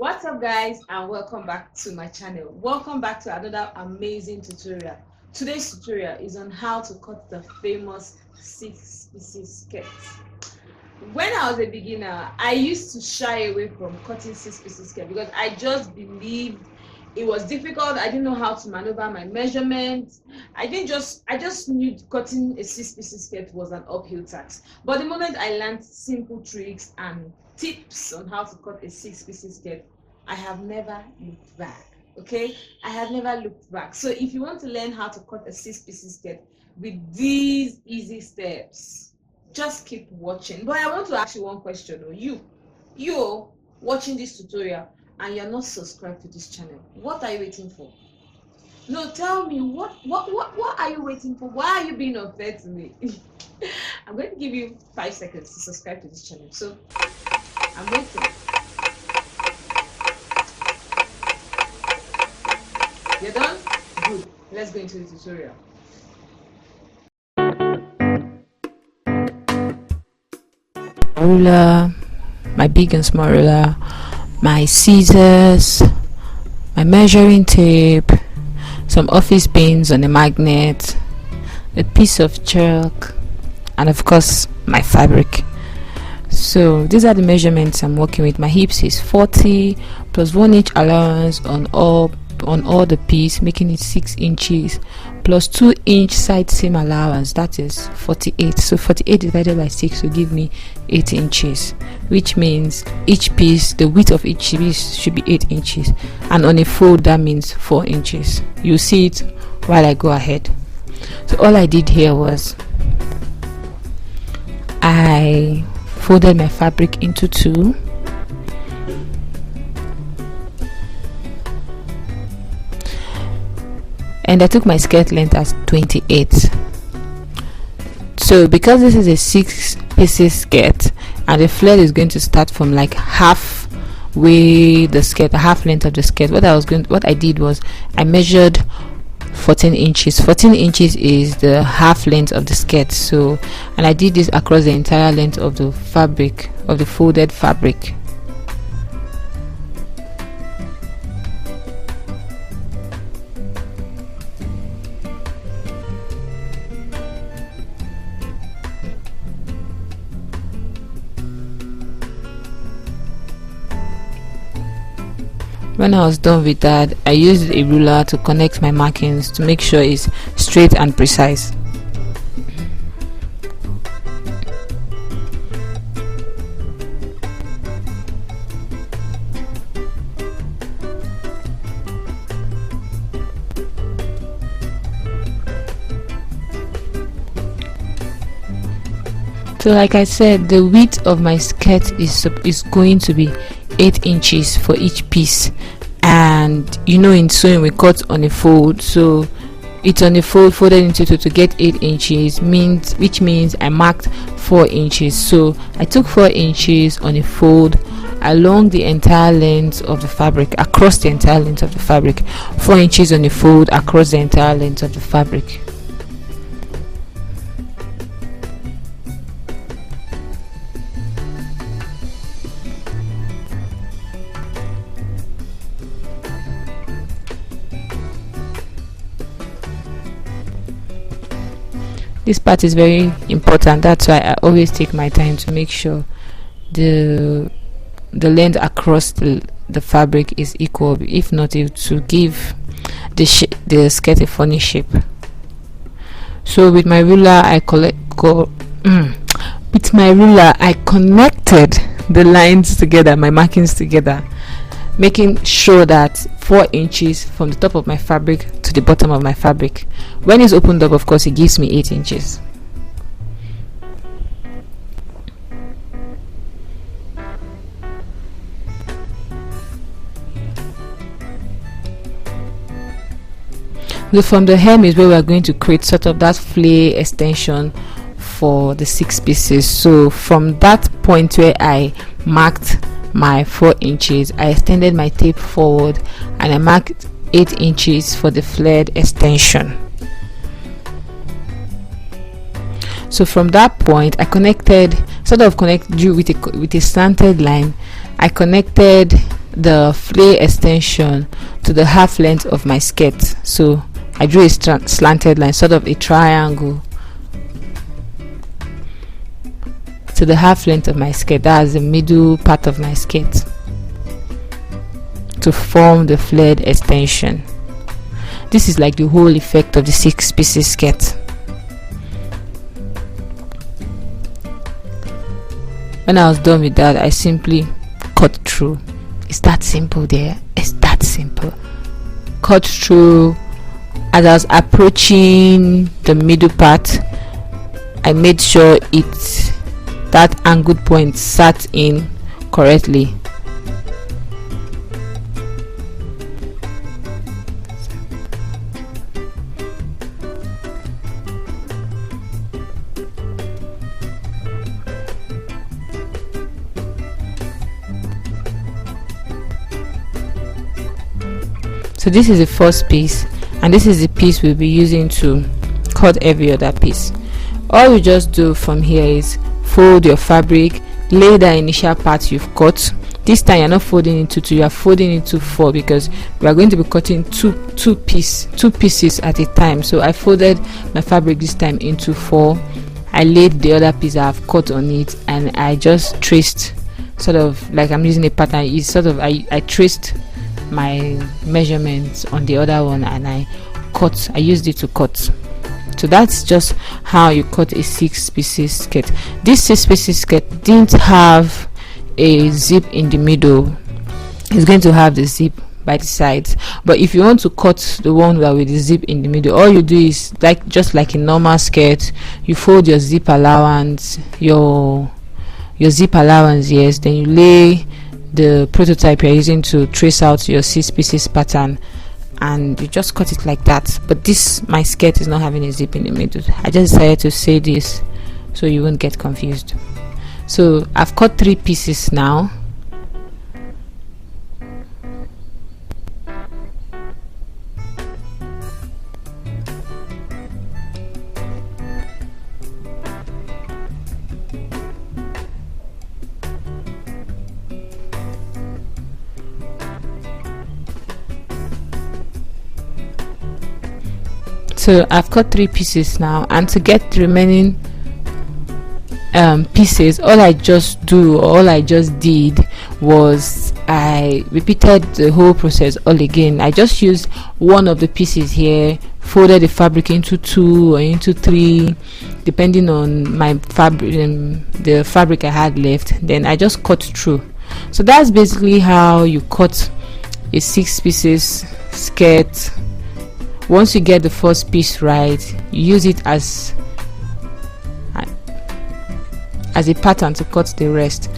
What's up guys, and welcome back to my channel. Welcome back to another amazing tutorial. Today's tutorial is on how to cut the famous 6-pieces skirt. When I was a beginner, I used to shy away from cutting 6-pieces skirt because I just believed it was difficult. I didn't know how to maneuver my measurements. I just knew cutting a 6-pieces skirt was an uphill task. But the moment I learned simple tricks and tips on how to cut a 6-pieces skirt, I have never looked back. Okay, I have never looked back. So if you want to learn how to cut a 6-pieces skirt with these easy steps, just keep watching. But I want to ask you one question though. You watching this tutorial and you're not subscribed to this channel, what are you waiting for? No, tell me, what are you waiting for? Why are you being unfair to me? I'm going to give you 5 seconds to subscribe to this channel, so I'm waiting. You're done? Good. Let's go into the tutorial. Ruler, my big and small ruler, my scissors, my measuring tape, some office pins on a magnet, a piece of chalk, and of course my fabric. So these are the measurements I'm working with. My hips is 40 plus 1 inch allowance on all the piece, making it 6 inches, plus 2 inch side seam allowance, that is 48. So 48 divided by 6 will give me 8 inches, which means each piece, the width of each piece should be 8 inches, and on a fold that means 4 inches. You see it while I go ahead. So all I did here was I folded my fabric into 2, and I took my skirt length as 28. So because this is a 6-pieces skirt and the flared is going to start from like halfway the skirt, half length of the skirt, what I did was I measured 14 inches. 14 inches is the half length of the skirt. So, and I did this across the entire length of the fabric, of the folded fabric. When I was done with that, I used a ruler to connect my markings to make sure it's straight and precise. So like I said, the width of my skirt is going to be 8 inches for each piece, and you know in sewing we cut on a fold, so it's on a fold folded into 2 to get 8 inches, which means I marked 4 inches. So I took 4 inches on a fold along the entire length of the fabric, across the entire length of the fabric, 4 inches on a fold across the entire length of the fabric. This part is very important, that's why I always take my time to make sure the length across the fabric is equal. If not, it will give the skirt a funny shape. So with my ruler I connected the lines together, my markings together, making sure that 4 inches from the top of my fabric to the bottom of my fabric. When it's opened up, of course, it gives me 8 inches. So from the hem is where we are going to create sort of that flare extension for the 6 pieces. So from that point where I marked my 4 inches, I extended my tape forward and I marked 8 inches for the flared extension. So from that point I connected you with a slanted line. I connected the flare extension to the half length of my skirt. So I drew a slanted line, sort of a triangle, to the half length of my skirt. That's the middle part of my skirt, to form the flared extension. This is like the whole effect of the 6 pieces skirt. When I was done with that, I simply cut through. It's that simple there. It's that simple. Cut through. As I was approaching the middle part, I made sure that angled point sat in correctly. So this is the first piece, and this is the piece we'll be using to cut every other piece. All you just do from here is fold your fabric, lay the initial part you've cut. This time you're not folding into 2, you are folding into 4, because we are going to be cutting two pieces at a time. So I folded my fabric this time into 4. I laid the other piece I've cut on it, and I just traced, sort of like I'm using a pattern. It's sort of I traced my measurements on the other one, and I used it to cut. So that's just how you cut a 6 pieces skirt. This 6 pieces skirt didn't have a zip in the middle. It's going to have the zip by the sides, but if you want to cut the one with the zip in the middle, all you do is just like a normal skirt, you fold your zip allowance, your zip allowance, yes, then you lay the prototype you're using to trace out your 6 pieces pattern, and you just cut it like that. But my skirt is not having a zip in the middle. I just decided to say this so you won't get confused. So I've cut 3 pieces now. So I've cut 3 pieces now, and to get the remaining pieces, all I just did was I repeated the whole process all again. I just used one of the pieces here, folded the fabric into 2 or into 3 depending on my fabric, the fabric I had left. Then I just cut through. So that's basically how you cut a 6 pieces skirt. Once you get the first piece right, you use it as a pattern to cut the rest.